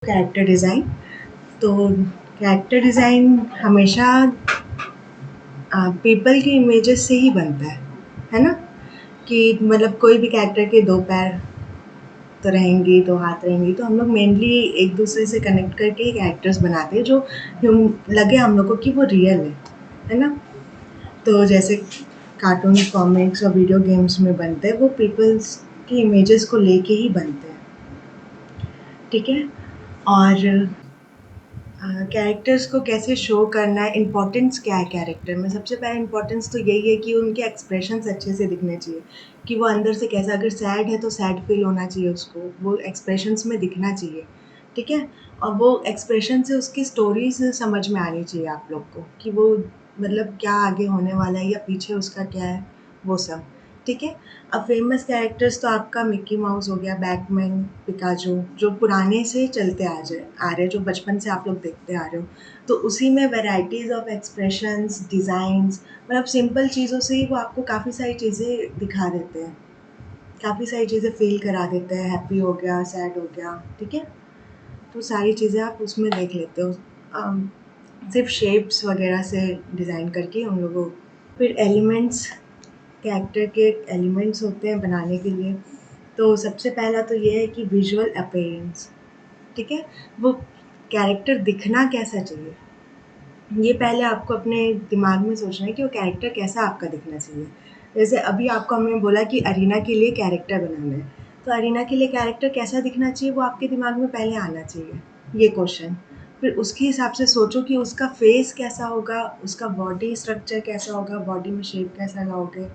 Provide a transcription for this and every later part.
Character design. तो character design हमेशा people की इमेजेस से ही बनता है ना? कि मतलब कोई भी कैरेक्टर के 2 पैर तो रहेंगे, 2 हाथ रहेंगे, तो हम लोग मेनली एक-दूसरे से कनेक्ट करके ही कैरेक्टर्स बनाते हैं जो लगे हम लोग को कि वो रियल है ना? तो जैसे कार्टून, कॉमिक्स और वीडियो गेम्स में बनते हैं, वो पीपल्स की इमेजेस को लेके ही बनते हैं, ठीक है? और कैरेक्टर्स को कैसे शो करना है, इम्पोर्टेंस क्या है कैरेक्टर में? सबसे पहला इम्पोर्टेंस तो यही है कि उनके एक्सप्रेशंस अच्छे से दिखने चाहिए, कि वो अंदर से कैसा, अगर सैड है तो सैड फील होना चाहिए उसको, वो एक्सप्रेशंस में दिखना चाहिए, ठीक है? और वो एक्सप्रेशन से उसकी स्टोरीज़ समझ में आनी चाहिए आप लोग को, कि वो मतलब क्या आगे होने वाला है या पीछे उसका क्या है, वो सब, ठीक है? अब फ़ेमस कैरेक्टर्स तो आपका मिक्की माउस हो गया, बैटमैन, पिकाचू, जो पुराने से चलते आ रहे हैं, जो बचपन से आप लोग देखते आ रहे हो। तो उसी में वैराइटीज़ ऑफ एक्सप्रेशंस, डिज़ाइन्स, मतलब सिंपल चीज़ों से ही वो आपको काफ़ी सारी चीज़ें दिखा देते हैं। काफ़ी सारी चीज़ें फ़ील करा देते हैं, हैप्पी हो गया, सैड हो गया, ठीक है? तो सारी चीज़ें आप उसमें देख लेते हो। सिर्फ़ शेप्स वग़ैरह से डिज़ाइन करके उन लोगों फिर एलिमेंट्स, कैरेक्टर के एलिमेंट्स होते हैं बनाने के लिए। तो सबसे पहला तो ये है कि विजुअल अपीयरेंस, ठीक है? वो कैरेक्टर दिखना कैसा चाहिए, ये पहले आपको अपने दिमाग में सोचना है कि वो कैरेक्टर कैसा आपका दिखना चाहिए। जैसे अभी आपको हमने बोला कि अरीना के लिए कैरेक्टर बनाना है, तो अरीना के लिए कैरेक्टर कैसा दिखना चाहिए वो आपके दिमाग में पहले आना चाहिए, ये क्वेश्चन। फिर उसके हिसाब से सोचो कि उसका फेस कैसा होगा, उसका बॉडी स्ट्रक्चर कैसा होगा, बॉडी में शेप कैसा लाओगे,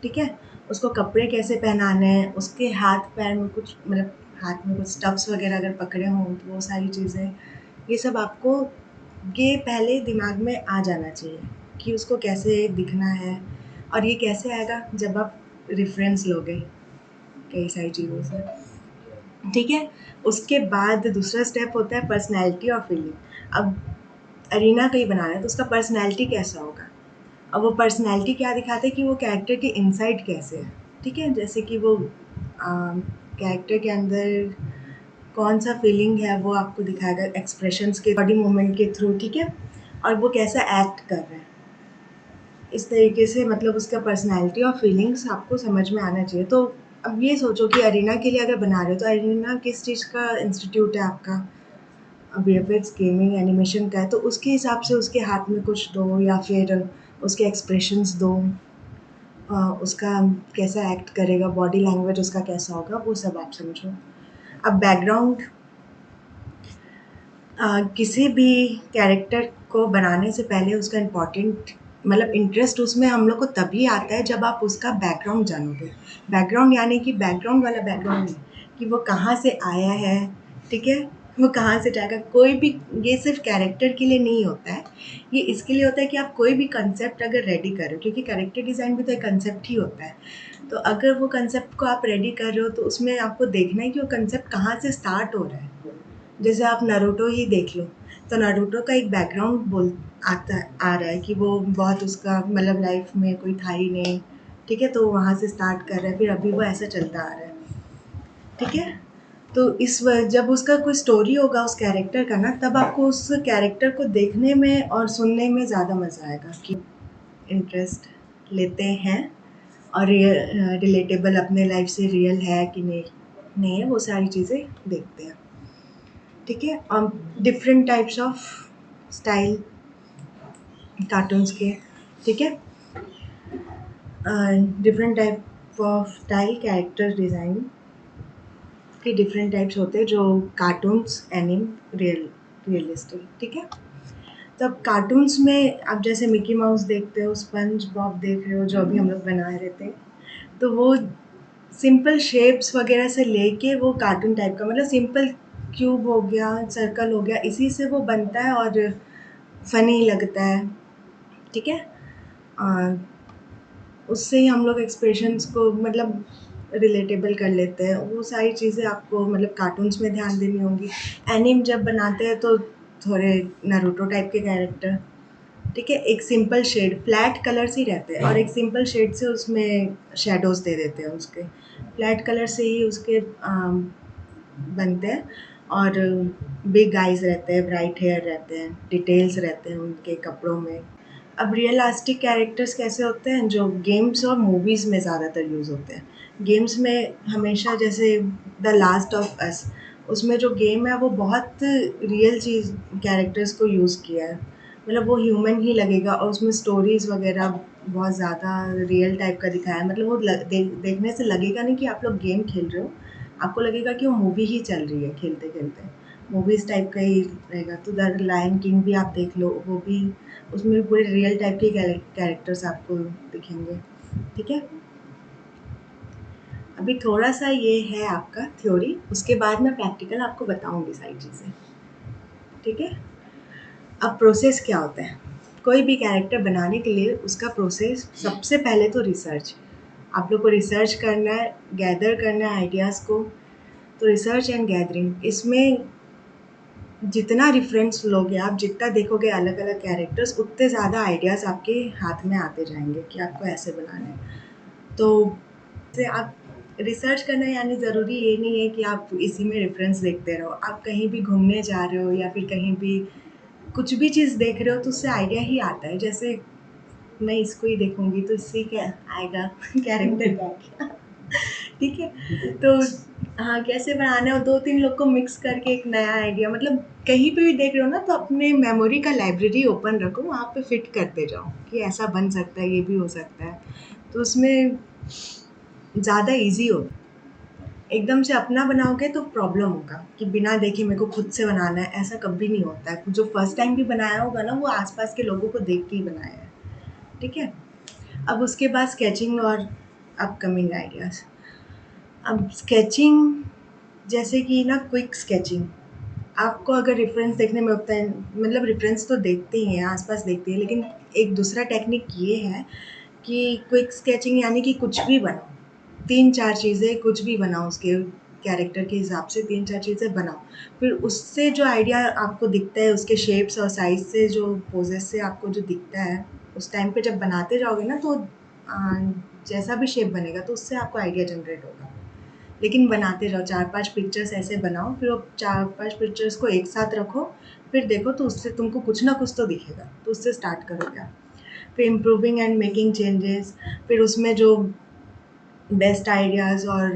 ठीक है? उसको कपड़े कैसे पहनाने हैं, उसके हाथ-पैर में कुछ मतलब हाथ में कुछ स्टफ्स वगैरह अगर पकड़े हों तो वो सारी चीज़ें, ये सब आपको ये पहले दिमाग में आ जाना चाहिए कि उसको कैसे दिखना है। और ये कैसे आएगा, जब आप रेफ़रेंस लोगे कई सारी चीज़ों से, ठीक है? उसके बाद दूसरा स्टेप होता है पर्सनैलिटी और फीलिंग। अब अरीना का ही बनाना है तो उसका पर्सनैलिटी कैसा होगा? अब वो पर्सनैलिटी क्या दिखाता है कि वो कैरेक्टर के इनसाइड कैसे है, ठीक है? जैसे कि वो कैरेक्टर के अंदर कौन-सा फीलिंग है वो आपको दिखाएगा एक्सप्रेशंस के, बॉडी मूवमेंट के थ्रू, ठीक है? और वो कैसा एक्ट कर रहा है। इस तरीके से मतलब उसका पर्सनैलिटी और फीलिंग्स आपको समझ में आना चाहिए। तो अब ये सोचो कि अरीना के लिए अगर बना रहे हो तो अरीना किस चीज़ का इंस्टीट्यूट है आपका? वीएफएक्स, गेमिंग, एनिमेशन का है, तो उसके हिसाब से उसके हाथ में कुछ दो या फिर उसके एक्सप्रेशंस दो। उसका कैसा एक्ट करेगा, बॉडी लैंग्वेज उसका कैसा होगा, वो सब आप समझो। अब बैकग्राउंड, किसी भी कैरेक्टर को बनाने से पहले उसका इम्पोर्टेंट मतलब इंटरेस्ट उसमें हम लोग को तभी आता है जब आप उसका बैकग्राउंड जानोगे। बैकग्राउंड यानी कि बैकग्राउंड वाला बैकग्राउंड नहीं, कि वो कहाँ से आया है, ठीक है? वो कहाँ से जाएगा, कोई भी, ये सिर्फ़ कैरेक्टर के लिए नहीं होता है, ये इसके लिए होता है कि आप कोई भी कंसेप्ट अगर रेडी कर रहे हो, क्योंकि कैरेक्टर डिज़ाइन भी तो एक कंसेप्ट ही होता है। तो अगर वो कंसेप्ट को आप रेडी कर रहे हो तो उसमें आपको देखना है कि वो कंसेप्ट कहाँ से स्टार्ट हो रहा है। जैसे आप नारुतो ही देख लो, तो नारुतो का एक बैकग्राउंड बोल आता आ रहा है कि वो बहुत उसका मतलब लाइफ में कोई था ही नहीं, ठीक है? तो वहाँ से स्टार्ट कर रहा है, फिर अभी वो ऐसा चलता आ रहा है, ठीक है? तो जब उसका कोई स्टोरी होगा उस कैरेक्टर का ना, तब आपको उस कैरेक्टर को देखने में और सुनने में ज़्यादा मज़ा आएगा कि इंटरेस्ट लेते हैं और ये रिलेटेबल अपने लाइफ से रियल है कि नहीं है, वो सारी चीज़ें देखते हैं। ठीक है? Different types of style cartoons के, ठीक है? Different type of style character design के डिफरेंट टाइप्स होते हैं जो कार्टून्स, एनीम, रियलिस्टिक, ठीक है? तो अब कार्टून्स में आप जैसे मिकी माउस देखते हो, स्पंज बॉब देख रहे हो, जो अभी हम लोग बना रहे थे, तो वो सिंपल शेप्स वगैरह से लेके वो कार्टून टाइप का मतलब सिंपल क्यूब हो गया, सर्कल हो गया, इसी से वो बनता है और फ़नी लगता है, ठीक है? अ, उससे ही हम लोग एक्सप्रेशंस को मतलब रिलेटेबल कर लेते हैं। वो सारी चीज़ें आपको मतलब कार्टून्स में ध्यान देनी होंगी। एनीम जब बनाते हैं तो थोड़े नारुतो टाइप के कैरेक्टर, ठीक है? एक सिंपल शेड, फ्लैट कलर्स ही रहते हैं और एक सिंपल शेड से उसमें शैडोज़ दे देते हैं उसके। फ्लैट कलर से ही उसके बनते हैं और बिग आइज़ रहते हैं, ब्राइट हेयर रहते हैं, डिटेल्स रहते हैं उनके कपड़ों में। अब रियलिस्टिक कैरेक्टर्स कैसे होते हैं जो गेम्स और मूवीज़ में ज़्यादातर यूज़ होते हैं। गेम्स में हमेशा जैसे द लास्ट ऑफ अस, उसमें जो गेम है वो बहुत रियल चीज़ कैरेक्टर्स को यूज़ किया है। मतलब वो ह्यूमन ही लगेगा और उसमें स्टोरीज़ वगैरह बहुत ज़्यादा रियल टाइप का दिखाया है। मतलब वो देखने से लगेगा नहीं कि आप लोग गेम खेल रहे हो, आपको लगेगा कि वो मूवी ही चल रही है खेलते-खेलते। मूवीज़ टाइप का ही रहेगा। तो द लायन किंग भी आप देख लो, वो भी उसमें भी पूरे रियल टाइप के कैरेक्टर्स आपको दिखेंगे। ठीक है? अभी थोड़ा-सा ये है आपका थ्योरी, उसके बाद मैं प्रैक्टिकल आपको बताऊँगी सारी चीज़ें। ठीक है? अब प्रोसेस क्या होता है? कोई भी कैरेक्टर बनाने के लिए उसका प्रोसेस सबसे पहले तो रिसर्च। आप लोग को रिसर्च करना है, गैदर करना है आइडियाज़ को। तो रिसर्च एंड गैदरिंग इसमें जितना रेफ़रेंस लोगे आप, जितना देखोगे अलग-अलग कैरेक्टर्स, उतने ज़्यादा आइडियाज़ आपके हाथ में आते जाएँगे कि आपको ऐसे बनाना है। तो जैसे आप रिसर्च करना यानी ज़रूरी ये नहीं है कि आप इसी में रेफ़रेंस देखते रहो। आप कहीं भी घूमने जा रहे हो या फिर कहीं भी कुछ भी चीज़ देख रहे हो तो उससे आइडिया ही आता है। जैसे मैं इसको ही देखूँगी तो इससे क्या आएगा कैरेक्टर का आइडिया। ठीक है? तो हाँ, कैसे बनाना है और 2-3 लोग को मिक्स करके एक नया आइडिया, मतलब कहीं पे भी देख रहे हो ना तो अपने मेमोरी का लाइब्रेरी ओपन रखो, वहाँ पे फिट करते जाओ कि ऐसा बन सकता है, ये भी हो सकता है। तो उसमें ज़्यादा ईज़ी होगा। एकदम से अपना बनाओगे तो प्रॉब्लम होगा कि बिना देखे मेरे को खुद से बनाना है, ऐसा कभी नहीं होता है। जो फर्स्ट टाइम भी बनाया होगा ना, वो आस-पास के लोगों को देख के ही बनाया है। ठीक है? अब उसके बाद स्केचिंग और अपकमिंग आइडियाज़। अब स्केचिंग जैसे कि ना क्विक स्केचिंग, आपको अगर रेफ़रेंस देखने में होता है, मतलब रेफ़रेंस तो देखते ही हैं, आस-पास देखते हैं, लेकिन एक दूसरा टेक्निक ये है कि क्विक स्केचिंग यानी कि कुछ भी बनाओ। 3-4 चीज़ें कुछ भी बनाओ, उसके कैरेक्टर के हिसाब से 3-4 चीज़ें बनाओ। फिर उससे जो आइडिया आपको दिखता है, उसके शेप्स और साइज़ से, जो पोजेज़ से आपको जो दिखता है, उस टाइम पे जब बनाते जाओगे ना तो जैसा भी शेप बनेगा तो उससे आपको आइडिया जनरेट होगा। लेकिन बनाते जाओ, 4-5 पिक्चर्स ऐसे बनाओ, फिर वो 4-5 पिक्चर्स को एक साथ रखो, फिर देखो तो उससे तुमको कुछ ना कुछ तो दिखेगा, तो उससे स्टार्ट करोगे आप। फिर इम्प्रूविंग एंड मेकिंग चेंजेस, फिर उसमें जो बेस्ट आइडियाज़ और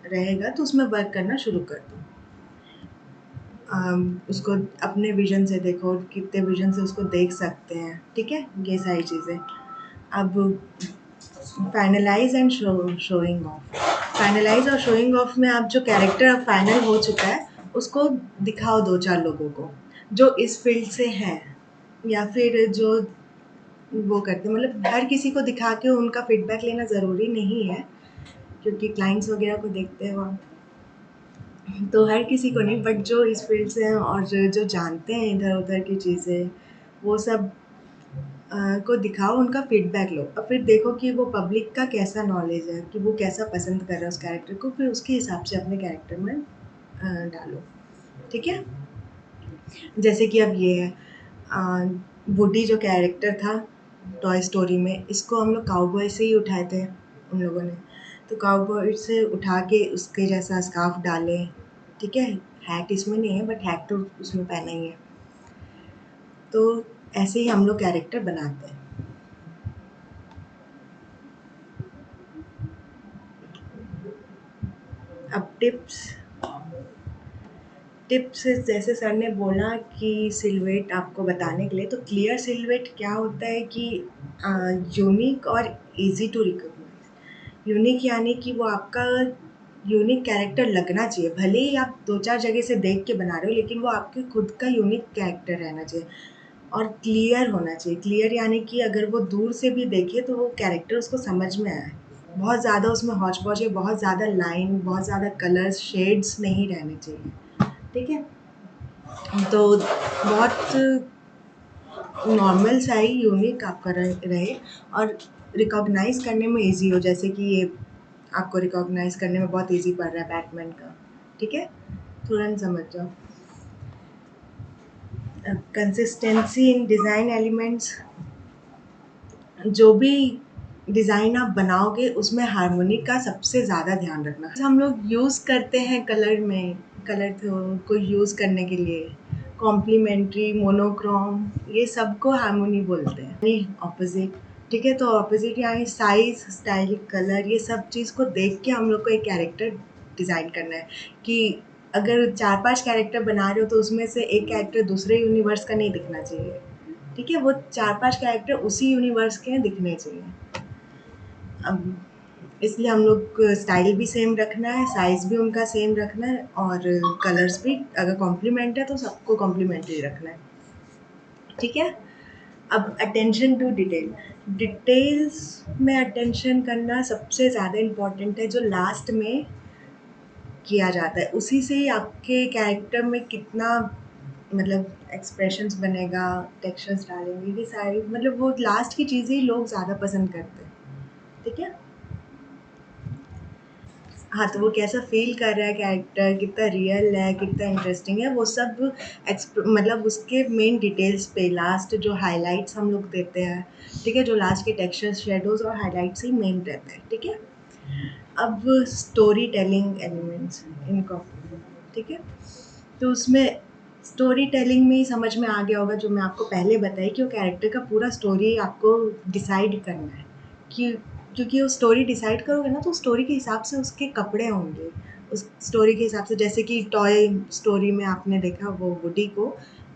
रहेगा तो उसमें वर्क करना शुरू कर दो। उसको अपने विज़न से देखो, कितने विज़न से उसको देख सकते हैं, ठीक है? ये सारी चीज़ें। अब finalise and showing off. Finalise और शोइंग ऑफ में आप जो कैरेक्टर अब फाइनल हो चुका है, उसको दिखाओ 2-4 लोगों को, जो इस फ़ील्ड से हैं या फिर जो वो करते हैं। मतलब हर किसी को दिखा के उनका फीडबैक लेना ज़रूरी नहीं है, क्योंकि क्लाइंट्स वगैरह को देखते हो आप। तो हर किसी को नहीं, बट जो इस फ़ील्ड से हैं और जो जानते हैं इधर-उधर की चीज़ें, वो सब को दिखाओ, उनका फीडबैक लो और फिर देखो कि वो पब्लिक का कैसा नॉलेज है, कि वो कैसा पसंद कर रहा है उस कैरेक्टर को, फिर उसके हिसाब से अपने कैरेक्टर में डालो। ठीक है? जैसे कि अब ये है, वुडी जो कैरेक्टर था टॉय स्टोरी में, इसको हम लोग काउबॉय से ही उठाए थे उन लोगों ने। तो काउबॉय से उठा के उसके जैसा स्कार्फ डाले, ठीक है? हैट इसमें नहीं है बट हैट तो उसमें पहना ही है। तो ऐसे ही हम लोग कैरेक्टर बनाते हैं। अब टिप्स जैसे सर ने बोला कि सिलुएट आपको बताने के लिए, तो क्लियर सिलुएट क्या होता है कि यूनिक और इजी टू रिकॉग्नाइज। यूनिक यानी कि वो आपका यूनिक कैरेक्टर लगना चाहिए, भले ही आप 2-4 जगह से देख के बना रहे हो, लेकिन वो आपके खुद का यूनिक कैरेक्टर रहना चाहिए और क्लियर होना चाहिए। क्लियर यानी कि अगर वो दूर से भी देखे तो वो कैरेक्टर उसको समझ में आए। बहुत ज़्यादा उसमें हौच-पौच या बहुत ज़्यादा लाइन, बहुत ज़्यादा कलर्स, शेड्स नहीं रहने चाहिए। ठीक है? तो बहुत नॉर्मल सा ही यूनिक आपका रहे और रिकॉग्नाइज़ करने में ईज़ी हो, जैसे कि ये आपको रिकॉग्नाइज़ करने में बहुत ईज़ी पड़ रहा है बैटमैन का, ठीक है? तुरंत समझ जाओ। कंसिस्टेंसी इन डिज़ाइन एलिमेंट्स, जो भी डिज़ाइन आप बनाओगे उसमें हार्मोनी का सबसे ज़्यादा ध्यान रखना। हम लोग यूज़ करते हैं कलर में, कलर थे उनको यूज़ करने के लिए। कॉम्प्लीमेंट्री, मोनोक्रोम, ये सबको हार्मोनी बोलते हैं, यानी ऑपोज़िट। ठीक है? तो ऑपोज़िट यानी साइज़, स्टाइल, कलर, ये सब चीज़ को देख के हम लोग को एक कैरेक्टर डिज़ाइन करना है कि अगर 4-5 कैरेक्टर बना रहे हो तो उसमें से एक कैरेक्टर दूसरे यूनिवर्स का नहीं दिखना चाहिए। ठीक है? वो 4-5 कैरेक्टर उसी यूनिवर्स के दिखने चाहिए। अब इसलिए हम लोग को स्टाइल भी सेम रखना है, साइज़ भी उनका सेम रखना है और कलर्स भी अगर कॉम्प्लीमेंट है तो सबको कॉम्प्लीमेंट्री रखना है। ठीक है? अब अटेंशन टू डिटेल। डिटेल्स में अटेंशन करना सबसे ज़्यादा इम्पोर्टेंट है, जो लास्ट में किया जाता है। उसी से ही आपके कैरेक्टर में कितना मतलब एक्सप्रेशंस बनेगा, टेक्सचर्स डालेंगे, ये सारी मतलब वो लास्ट की चीज़ें ही लोग ज़्यादा पसंद करते हैं। ठीक है? हाँ, तो वो कैसा फ़ील कर रहा है कैरेक्टर, कितना रियल है, कितना इंटरेस्टिंग है, वो सब मतलब उसके मेन डिटेल्स पे लास्ट जो हाइलाइट्स हम लोग देते हैं, ठीक है? जो लास्ट के टेक्सचर्स, शैडोज़ और हाइलाइट्स ही मेन रहते हैं, ठीक है? अब स्टोरी टेलिंग एलिमेंट्स इनको, ठीक है? तो उसमें स्टोरी टेलिंग में ही समझ में आ गया होगा जो मैं आपको पहले बताई कि वो कैरेक्टर का पूरा स्टोरी आपको डिसाइड करना है कि क्योंकि वो स्टोरी डिसाइड करोगे ना तो स्टोरी के हिसाब से उसके कपड़े होंगे, उस स्टोरी के हिसाब से जैसे कि टॉय स्टोरी में आपने देखा वो वुडी को,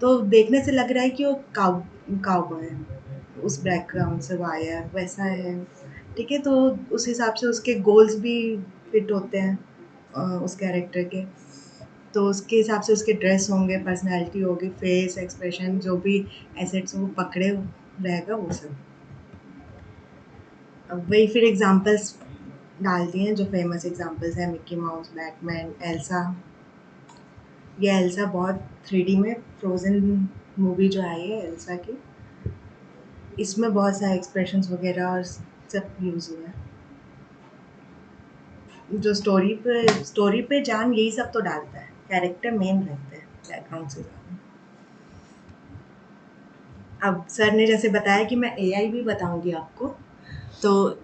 तो देखने से लग रहा है कि वो काउबॉय है, उस बैकग्राउंड से वो आया है, वैसा है, ठीक है? तो उस हिसाब से उसके गोल्स भी फिट होते हैं उस कैरेक्टर के। तो उसके हिसाब से उसके ड्रेस होंगे, पर्सनैलिटी होगी, फेस एक्सप्रेशन जो भी एसेट्स वो पकड़े रहेगा वो सब। अब वही फिर एग्ज़ाम्पल्स डाल दिए हैं जो फ़ेमस एग्ज़ाम्पल्स हैं, मिक्की माउस, बैटमैन, एल्सा। ये एल्सा बहुत 3D में फ्रोज़न मूवी जो आई है एल्सा की, इसमें बहुत सारे एक्सप्रेशंस वग़ैरह और सब यूज़ हुए हैं। जो स्टोरी पे जान यही सब तो डालता है, कैरेक्टर मेन रहते हैं बैकग्राउंड से ज़्यादा। अब सर ने जैसे बताया कि मैं एआई भी बताऊँगी आपको, तो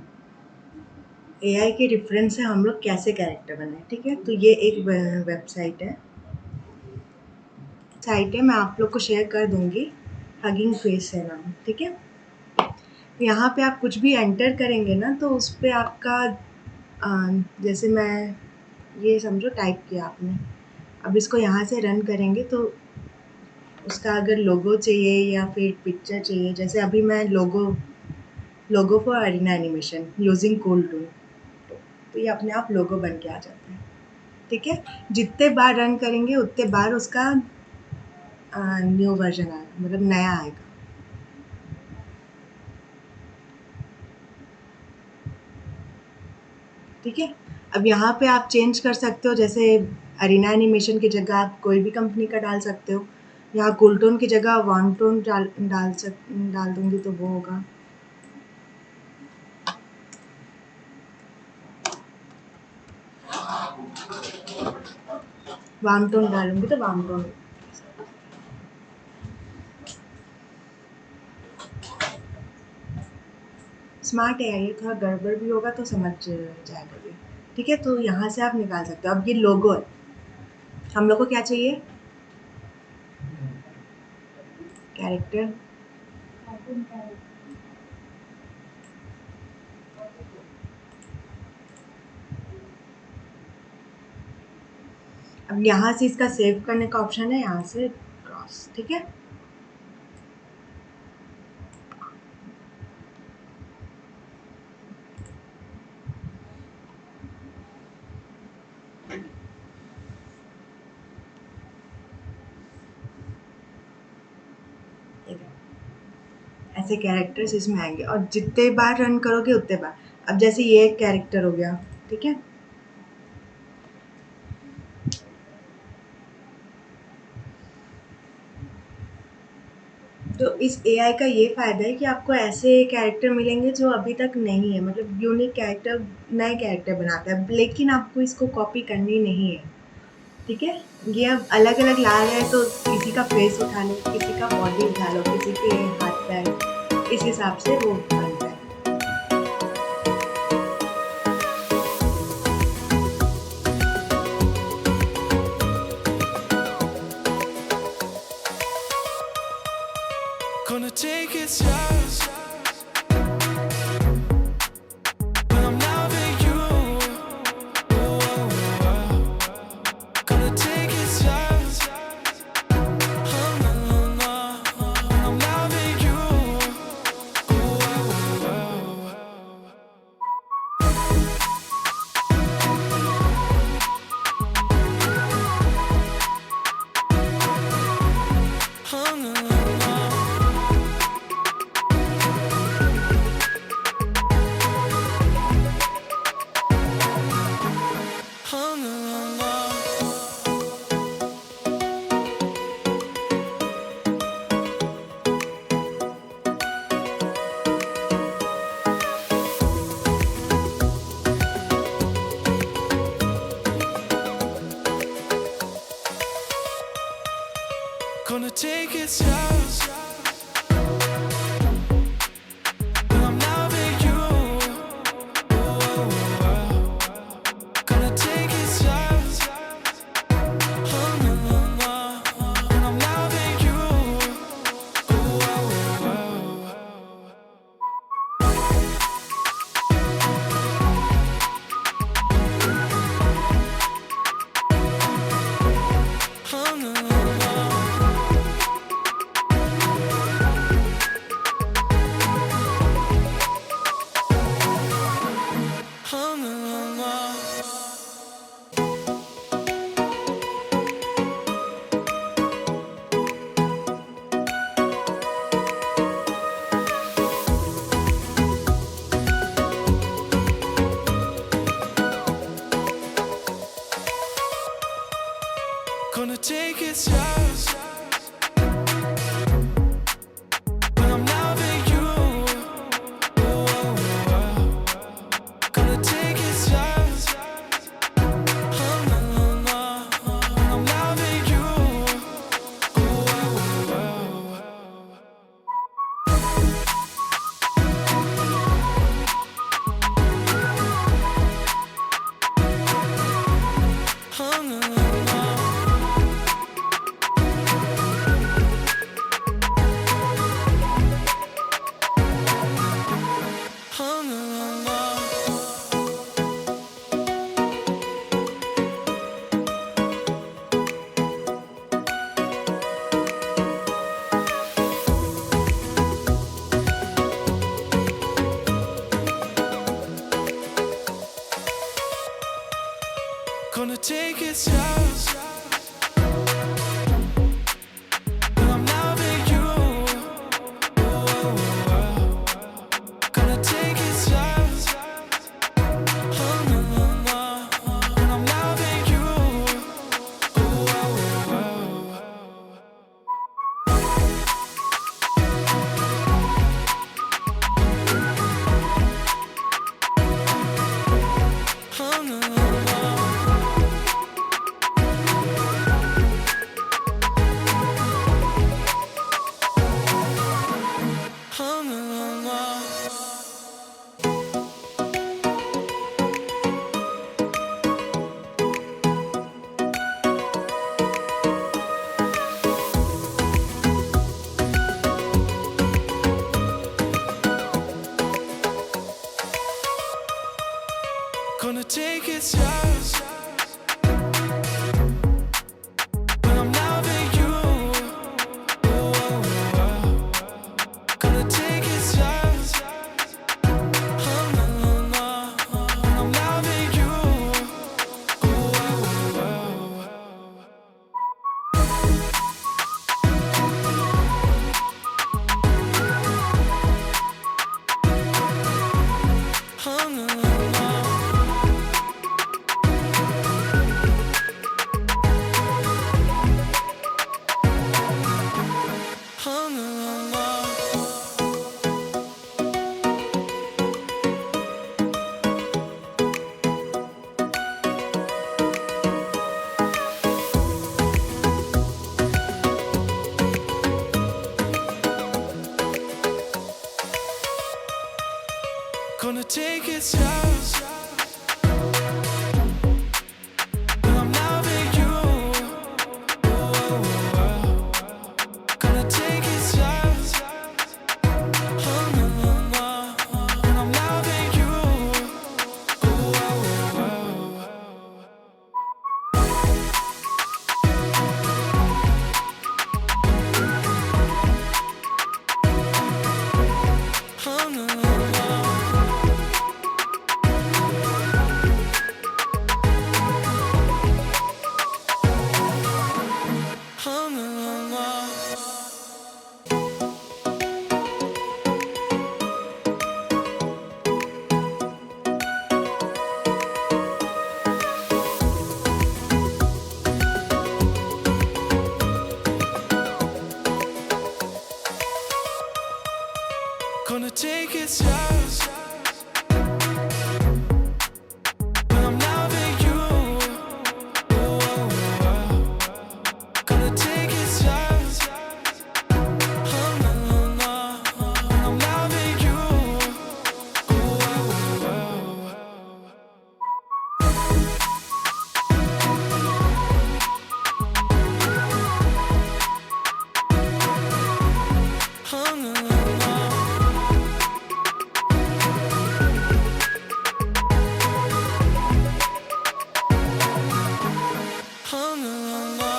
एआई के रेफरेंस से हम लोग कैसे कैरेक्टर बनाएं, ठीक है? तो ये एक वेबसाइट है, मैं आप लोग को शेयर कर दूंगी, हगिंग फेस है नाम, ठीक है? यहाँ पे आप कुछ भी एंटर करेंगे ना तो उस पर आपका जैसे मैं ये समझो टाइप किया आपने, अब इसको यहाँ से रन करेंगे तो उसका अगर लोगो चाहिए या फिर पिक्चर चाहिए, जैसे अभी मैं logo for Arena Animation using cool tool, तो ये अपने आप लोगो बन के आ जाता है, ठीक है? जितने बार रन करेंगे उतने बार उसका न्यू वर्जन आएगा, मतलब नया आएगा। ठीक है? अब यहाँ पे आप चेंज कर सकते हो, जैसे अरीना एनिमेशन की जगह आप कोई भी कंपनी का डाल सकते हो। यहाँ कूल टोन की जगह वान टोन डाल दूँगी तो वो होगा। वाम टोन डालूँगी तो वाम टोन। स्मार्ट एआई है, थोड़ा गड़बड़ भी होगा तो समझ जाएगा ये। ठीक है? तो यहाँ से आप निकाल सकते हो। अब ये लोगो है। हम लोग को क्या चाहिए? कैरेक्टर। अब यहाँ से इसका सेव करने का ऑप्शन है, यहाँ से क्रॉस, ठीक है? ऐसे कैरेक्टर्स इसमें आएंगे और जितने बार रन करोगे उतने बार। अब जैसे ये एक कैरेक्टर हो गया, ठीक है? तो इस एआई का ये फ़ायदा है कि आपको ऐसे कैरेक्टर मिलेंगे जो अभी तक नहीं है, मतलब यूनिक कैरेक्टर, नए कैरेक्टर बनाता है, लेकिन आपको इसको कॉपी करनी नहीं है, ठीक है? ये अब अलग-अलग ला रहे हैं तो किसी का फेस उठा लो, किसी का बॉडी उठा लो, किसी के हाथ-पैर, इस हिसाब से वो बनता है। take it slow. When I'm loving you, gonna take it slow. When I'm loving you, gonna take it slow. When I'm loving you, gonna take it slow. When I'm loving you, gonna take it slow. When I'm loving you, gonna take it slow. When I'm loving you, gonna take it slow. When I'm loving you, gonna take it slow. When I'm loving you, gonna take it slow. When I'm loving you, gonna take it slow. When I'm loving you, gonna take it slow. When I'm loving you, gonna take it slow. Gonna take it slow. When I'm loving you. Gonna take it slow. No, no, no. When I'm loving you. No, no, no. Oh, no, no, no.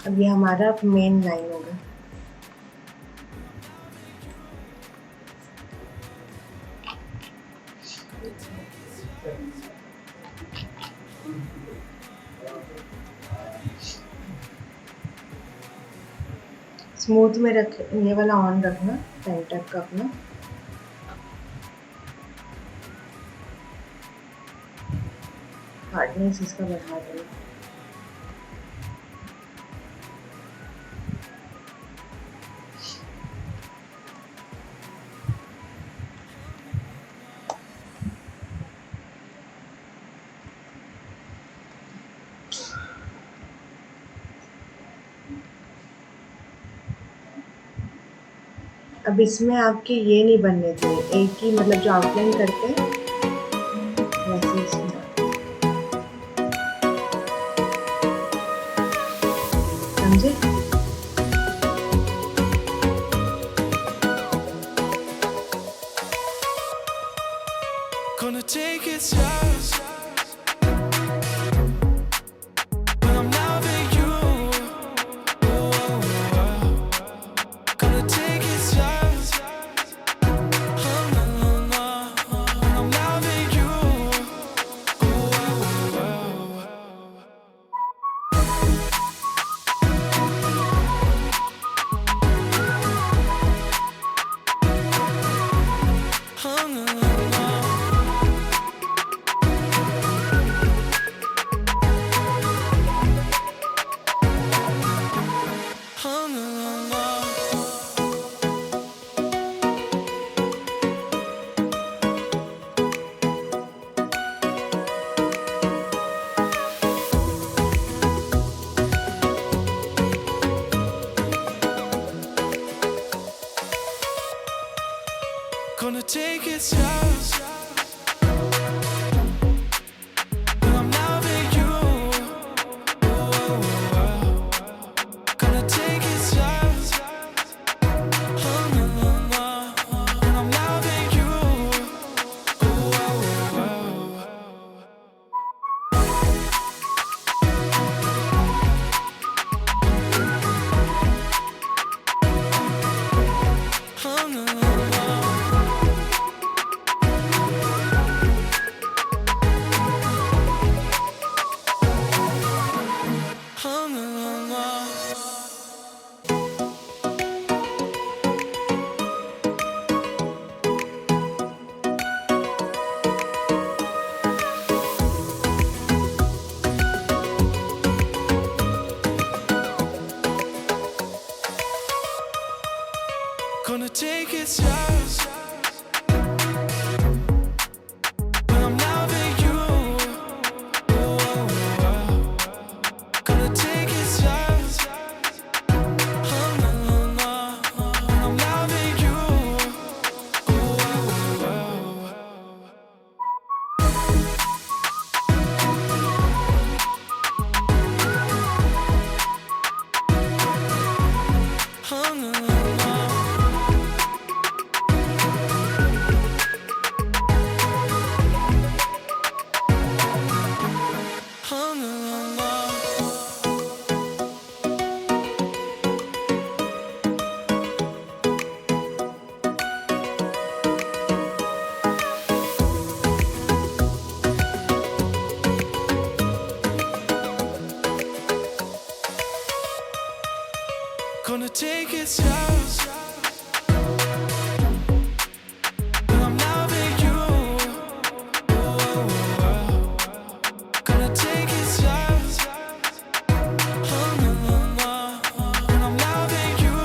अब ये हमारा main line होगा। Smooth में रख, ये वाला on रखना centre का अपना। हार्डनेस इसका बढ़ा देना। अब इसमें आपके ये नहीं बनने चाहिए, एक ही मतलब जो आउटलाइन करते हैं वैसे इसमें। समझे? Gonna take it slow. When I'm loving you. Gonna take it slow. No, no, no. When I'm loving you. Oh, no, no, no. Oh, no, no, no. Gonna take it slow. When I'm loving you. Gonna take it slow. Oh, no, no, no. When I'm loving you. Oh, no, no, no. Oh, no, no, no. Gonna take it slow. When I'm loving you. Gonna take it slow. Oh, no, no, no. When I'm loving you. Oh, no, no, no. Oh, no, no, no. Gonna take it slow. When I'm loving you. Gonna take it slow. When I'm loving you.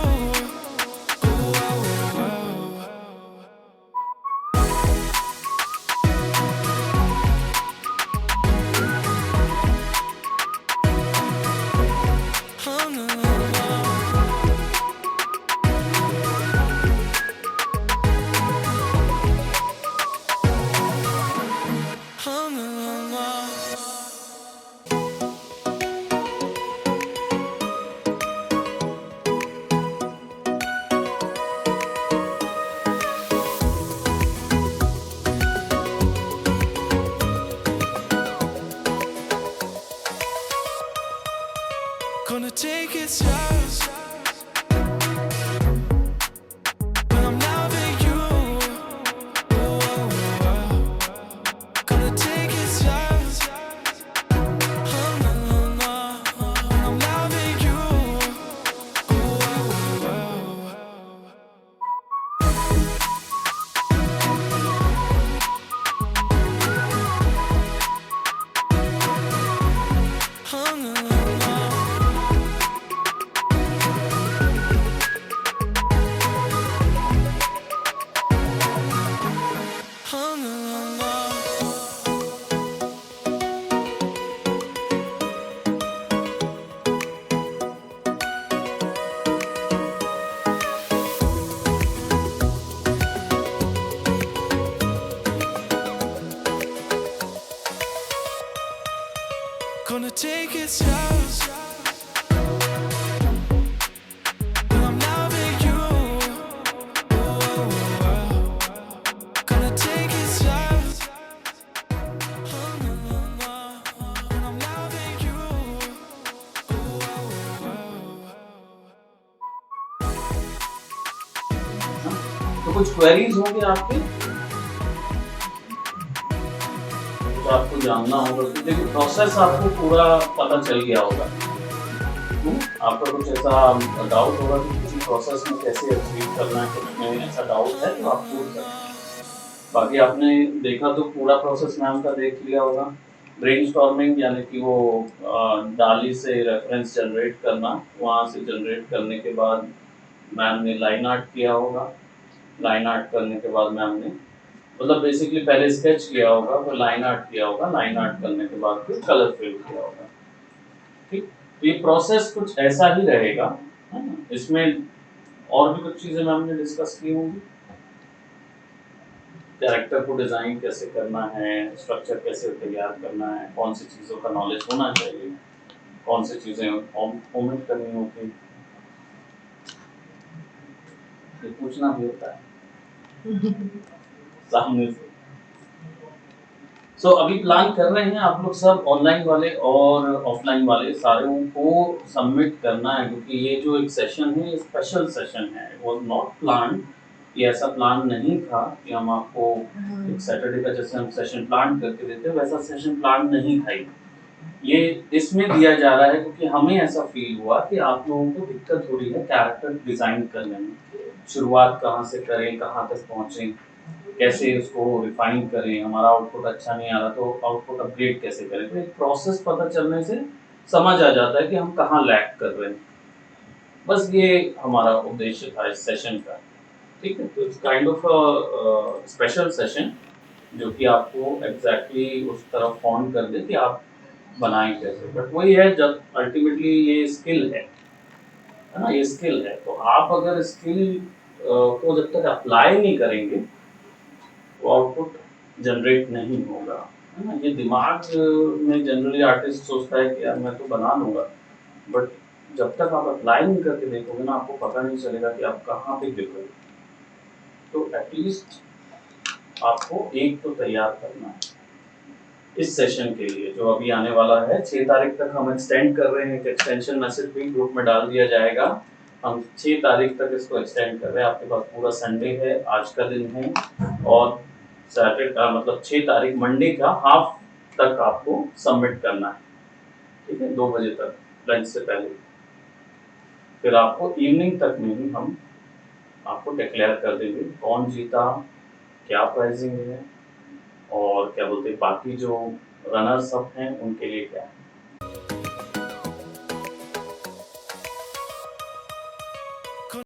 Gonna take it slow. When I'm loving you. Gonna take it slow. When I'm loving you. Gonna take it slow. When I'm loving you. Gonna take it slow. When I'm loving you. तो कुछ queries होंगे आपके, कुछ आपको जानना होगा, तो देखिए प्रोसेस आपको पूरा पता चल गया होगा। आपका कुछ ऐसा डाउट होगा कि किसी प्रोसेस में कैसे अचीव करना है, कुछ में ऐसा डाउट है तो आप पूछ सकते हैं। बाकी आपने देखा तो पूरा प्रोसेस मैम का देख लिया होगा। ब्रेनस्टॉर्मिंग यानी कि वो डाली से रेफरेंस जनरेट करना, वहाँ से जनरेट करने के बाद मैम ने लाइन आर्ट किया होगा। लाइन आर्ट करने के बाद मैम ने मतलब बेसिकली पहले स्केच किया होगा, फिर लाइन आर्ट किया होगा, लाइन आर्ट करने के बाद फिर कलर फिल किया होगा। ठीक, तो ये प्रोसेस कुछ ऐसा ही रहेगा, है ना। इसमें और भी कुछ चीजें मैम ने डिस्कस की होंगी। कैरेक्टर को डिजाइन कैसे करना है, स्ट्रक्चर कैसे तैयार करना है, कौन सी चीजों का नॉलेज होना चाहिए, कौन सी चीजें ओमिट करनी होती, ये पूछना भी होता है सामने से। सो अभी प्लान कर रहे हैं आप लोग सब, ऑनलाइन वाले और ऑफलाइन वाले सारों को सबमिट करना है, क्योंकि ये जो एक सेशन है, स्पेशल सेशन है। इट वाज नॉट प्लान, ये ऐसा प्लान नहीं था कि हम आपको एक सैटरडे का जैसे हम सेशन प्लान करके देते हैं वैसा सेशन प्लान नहीं था। ये इसमें दिया जा रहा है क्योंकि हमें ऐसा फील हुआ कि आप लोगों को दिक्कत हो रही है कैरेक्टर डिजाइन करने में। शुरुआत कहाँ से करें, कहाँ तक पहुँचें, कैसे उसको रिफाइन करें, हमारा आउटपुट अच्छा नहीं आ रहा तो आउटपुट अपग्रेड कैसे करें। तो एक प्रोसेस पता चलने से समझ आ जाता है कि हम कहाँ लैग कर रहे हैं। बस ये हमारा उद्देश्य था इस सेशन का। ठीक है, तो it's kind of special session जो कि आपको एग्जैक्टली उस तरफ फोन कर दे कि आप बनाएं कैसे। बट वही है, जब अल्टीमेटली ये स्किल है ना, ये स्किल है। तो आप अगर स्किल को जब तक अप्लाई नहीं करेंगे तो आउटपुट जनरेट नहीं होगा, है ना। ये दिमाग में जनरली आर्टिस्ट सोचता है कि यार मैं तो बना लूँगा, बट जब तक आप अप्लाई नहीं करके देखोगे ना, आपको पता नहीं चलेगा कि आप कहाँ पे गिर रहे हो। तो एटलीस्ट आपको एक तो तैयार करना है इस सेशन के लिए जो अभी आने वाला है। 6 तारीख तक हम एक्सटेंड कर रहे हैं, एक्सटेंशन मैसेज भी ग्रुप में डाल दिया जाएगा। हम 6 तारीख तक इसको एक्सटेंड कर रहे हैं। आपके पास पूरा संडे है, आज का दिन है, और सैटरडे मतलब 6 तारीख मंडे का हाफ तक आपको सबमिट करना है। ठीक है, 2 बजे तक, लंच से पहले। फिर आपको इवनिंग तक में ही हम आपको डिक्लेयर कर देंगे कौन जीता, क्या प्राइज़िंग है और क्या बोलते हैं बाकी जो रनर्स अप हैं उनके लिए क्या है।